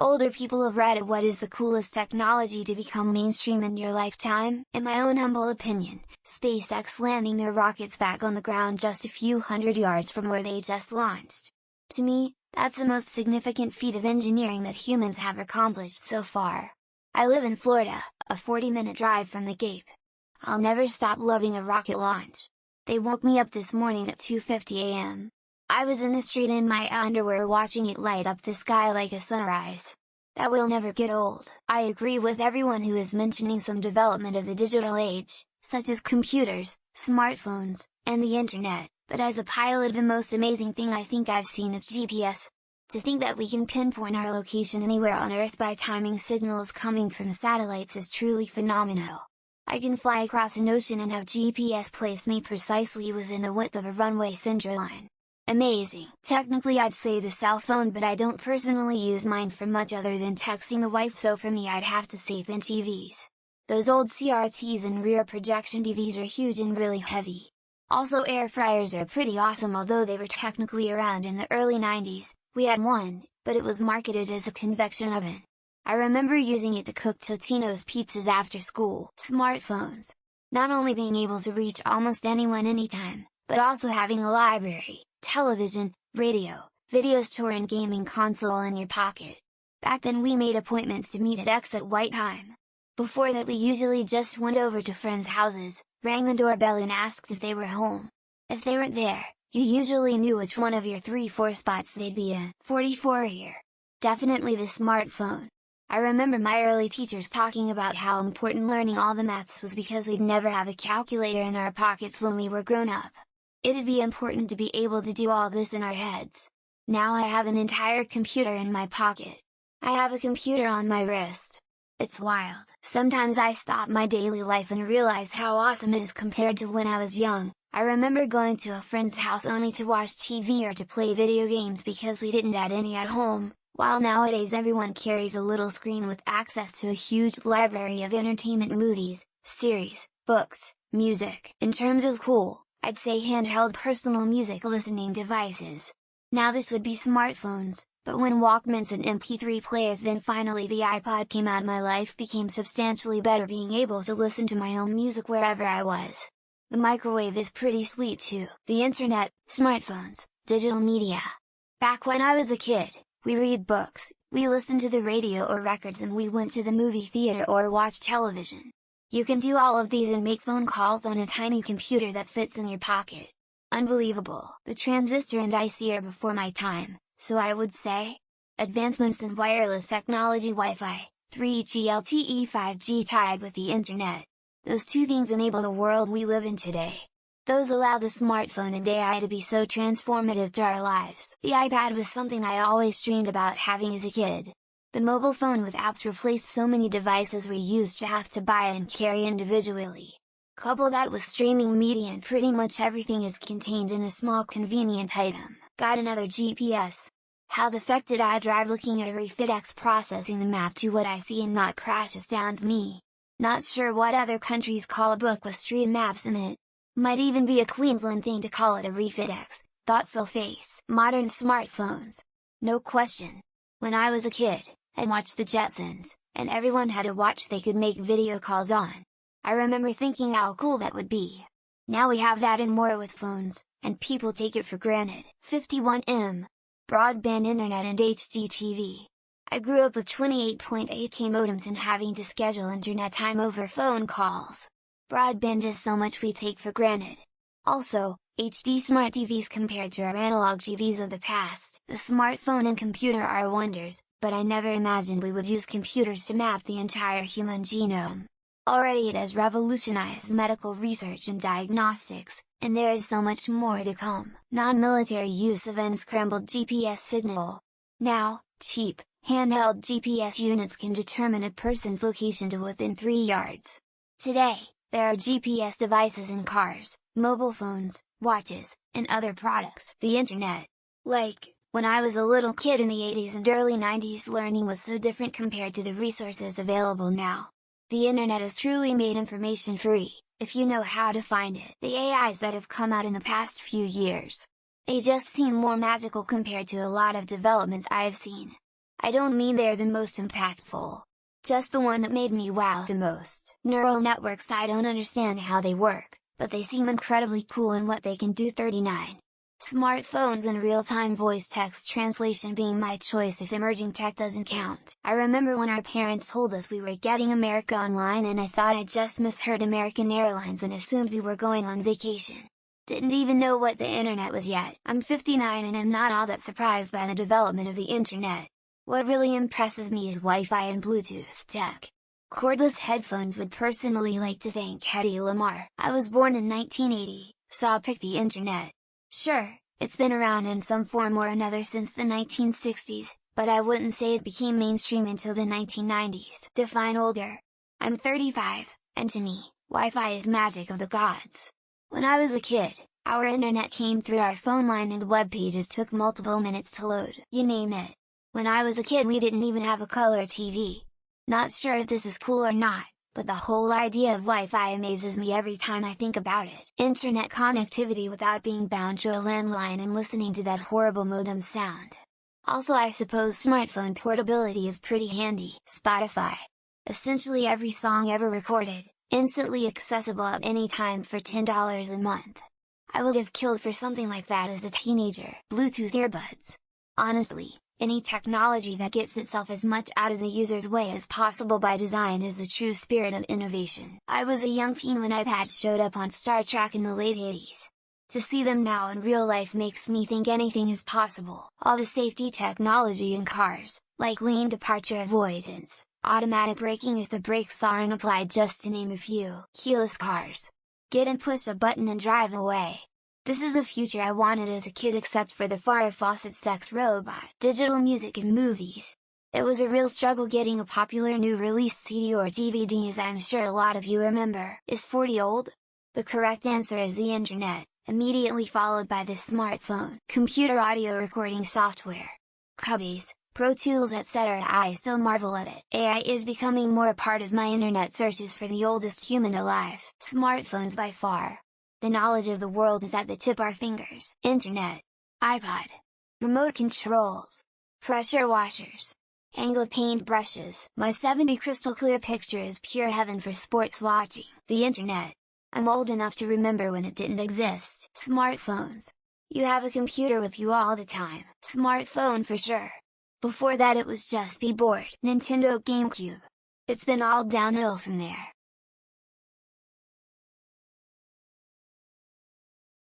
Older people have read what is the coolest technology to become mainstream in your lifetime? In my own humble opinion, SpaceX landing their rockets back on the ground just a few hundred yards from where they just launched. To me, that's the most significant feat of engineering that humans have accomplished so far. I live in Florida, a 40-minute drive from the Cape. I'll never stop loving a rocket launch. They woke me up this morning at 2:50 a.m. I was in the street in my underwear watching it light up the sky like a sunrise. That will never get old. I agree with everyone who is mentioning some development of the digital age, such as computers, smartphones, and the internet, but as a pilot the most amazing thing I think I've seen is GPS. To think that we can pinpoint our location anywhere on Earth by timing signals coming from satellites is truly phenomenal. I can fly across an ocean and have GPS place me precisely within the width of a runway centerline. Amazing! Technically I'd say the cell phone, but I don't personally use mine for much other than texting the wife, so for me I'd have to say thin TVs. Those old CRTs and rear projection TVs are huge and really heavy. Also air fryers are pretty awesome, although they were technically around in the early 90s, we had one, but it was marketed as a convection oven. I remember using it to cook Totino's pizzas after school. Smartphones. Not only being able to reach almost anyone anytime, but also having a library, television, radio, video store and gaming console in your pocket. Back then we made appointments to meet at X at white time. Before that we usually just went over to friends' houses, rang the doorbell and asked if they were home. If they weren't there, you usually knew which one of your 3-4 spots they'd be in. 44 here. Definitely the smartphone. I remember my early teachers talking about how important learning all the maths was because we'd never have a calculator in our pockets when we were grown up. It'd be important to be able to do all this in our heads. Now I have an entire computer in my pocket. I have a computer on my wrist. It's wild. Sometimes I stop my daily life and realize how awesome it is compared to when I was young. I remember going to a friend's house only to watch TV or to play video games because we didn't have any at home, while nowadays everyone carries a little screen with access to a huge library of entertainment, movies, series, books, music. In terms of cool, I'd say handheld personal music listening devices. Now this would be smartphones, but when Walkmans and MP3 players, then finally the iPod came out, my life became substantially better, being able to listen to my own music wherever I was. The microwave is pretty sweet too. The internet, smartphones, digital media. Back when I was a kid, we read books, we listened to the radio or records, and we went to the movie theater or watched television. You can do all of these and make phone calls on a tiny computer that fits in your pocket. Unbelievable! The transistor and IC are before my time, so I would say, advancements in wireless technology, Wi-Fi, 3G LTE 5G tied with the internet. Those two things enable the world we live in today. Those allow the smartphone and AI to be so transformative to our lives. The iPad was something I always dreamed about having as a kid. The mobile phone with apps replaced so many devices we used to have to buy and carry individually. Couple that with streaming media and pretty much everything is contained in a small convenient item. Got another GPS. How the feck did I drive looking at a RefitX processing the map to what I see and not crash astounds me. Not sure what other countries call a book with street maps in it. Might even be a Queensland thing to call it a RefitX. Thoughtful face. Modern smartphones. No question. When I was a kid, I watched the Jetsons, and everyone had a watch they could make video calls on. I remember thinking how cool that would be. Now we have that and more with phones, and people take it for granted. 51M. Broadband internet and HDTV. I grew up with 28.8K modems and having to schedule internet time over phone calls. Broadband is so much we take for granted. Also, HD smart TVs compared to our analog TVs of the past. The smartphone and computer are wonders, but I never imagined we would use computers to map the entire human genome. Already it has revolutionized medical research and diagnostics, and there is so much more to come. Non-military use of unscrambled GPS signal. Now, cheap, handheld GPS units can determine a person's location to within 3 yards. Today, there are GPS devices in cars, mobile phones, watches, and other products. The internet. Like, when I was a little kid in the 80s and early 90s, learning was so different compared to the resources available now. The internet has truly made information free, if you know how to find it. The AIs that have come out in the past few years, they just seem more magical compared to a lot of developments I have seen. I don't mean they're the most impactful. Just the one that made me wow the most. Neural networks, I don't understand how they work, but they seem incredibly cool in what they can do. 39. Smartphones and real-time voice text translation being my choice if emerging tech doesn't count. I remember when our parents told us we were getting America Online and I thought I just misheard American Airlines and assumed we were going on vacation. Didn't even know what the internet was yet. I'm 59 and I'm not all that surprised by the development of the internet. What really impresses me is Wi-Fi and Bluetooth tech. Cordless headphones would personally like to thank Hedy Lamarr. I was born in 1980, so I'll pick the internet. Sure, it's been around in some form or another since the 1960s, but I wouldn't say it became mainstream until the 1990s. Define older. I'm 35, and to me, Wi-Fi is magic of the gods. When I was a kid, our internet came through our phone line and web pages took multiple minutes to load. You name it. When I was a kid we didn't even have a color TV. Not sure if this is cool or not, but the whole idea of Wi-Fi amazes me every time I think about it. Internet connectivity without being bound to a landline and listening to that horrible modem sound. Also, I suppose smartphone portability is pretty handy. Spotify. Essentially every song ever recorded, instantly accessible at any time for $10 a month. I would have killed for something like that as a teenager. Bluetooth earbuds. Honestly, any technology that gets itself as much out of the user's way as possible by design is the true spirit of innovation. I was a young teen when iPads showed up on Star Trek in the late 80s. To see them now in real life makes me think anything is possible. All the safety technology in cars, like lane departure avoidance, automatic braking if the brakes aren't applied, just to name a few. Keyless cars. Get and push a button and drive away. This is the future I wanted as a kid, except for the Farrah Fawcett sex robot. Digital music and movies. It was a real struggle getting a popular new release CD or DVD, as I'm sure a lot of you remember. Is 40 old? The correct answer is the internet, immediately followed by the smartphone. Computer audio recording software. Cubase, Pro Tools, etc. I so marvel at it. AI is becoming more a part of my internet searches for the oldest human alive. Smartphones by far. The knowledge of the world is at the tip of our fingers. Internet. iPod. Remote controls. Pressure washers. Angled paint brushes. My 70 crystal clear picture is pure heaven for sports watching. The internet. I'm old enough to remember when it didn't exist. Smartphones. You have a computer with you all the time. Smartphone for sure. Before that it was just keyboard. Nintendo GameCube. It's been all downhill from there.